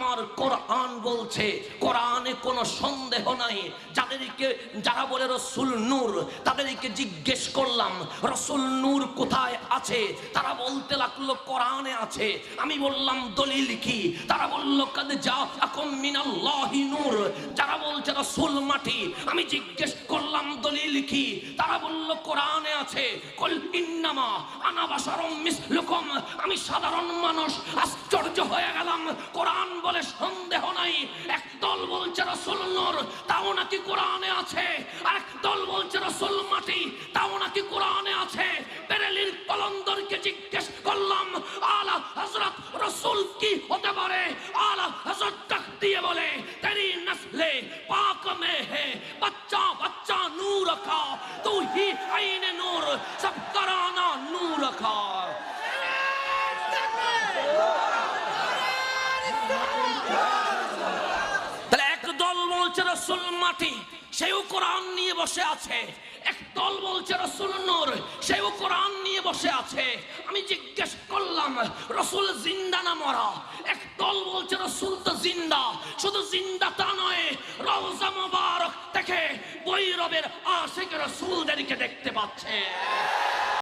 আমার কোরআন বলছে, কোরআনে কোনো সন্দেহ নাই। যারা বলে রসুল নূর, তাদেরকে জিজ্ঞেস করলাম রসুল নূর কোথায় আছে? তারা বলতে লাগলো কোরআনে আছে। আমি বললাম দলিল কি? তারা বলল কাদ জাআকুম মিনাল্লাহি নূর। যারা বলছে রসুল মাটি, আমি জিজ্ঞেস করলাম দলিল কি? তারা বলল কোরআনে আছে। কুল ইন্নামা আনা বাশারুম মিসলুকুম, আমি সাধারণ মানুষ। আশ্চর্য হয়ে গেলাম, কোরআন বলে সন্দেহ নাই। একদল বলছে রসুল নূর, তাও নাকি কোরআনে আছে। আরেক দল বলছে রসুল মাটি, তাও নাকি কোরআনে আছে। বেরেলির কলন্দরকে জিজ্ঞেস করলাম আলা হযরত রসুল কি হতে পারে? আলা হযরত ডাক দিয়ে বলে তেরি নসলে পাক মে হে বচ্চা বচ্চা নূর কা, তু হি আইনে নূর সব করানা নূর কা। তাহলে একদল বলছে রসুল মাটি, সেও কোরআন নিয়ে বসে আছে। একদল বলছে রসুল নূর, সেও কোরআন নিয়ে বসে আছে। আমি জিজ্ঞেস করলাম রসুল জিন্দা না মরা? একদল বলছে রসুল তো জিন্দা। শুধু জিন্দা তা নয়, রওজা মুবারক থেকে বৈরবের আশিক রসুলদেরকে দেখতে পাচ্ছে।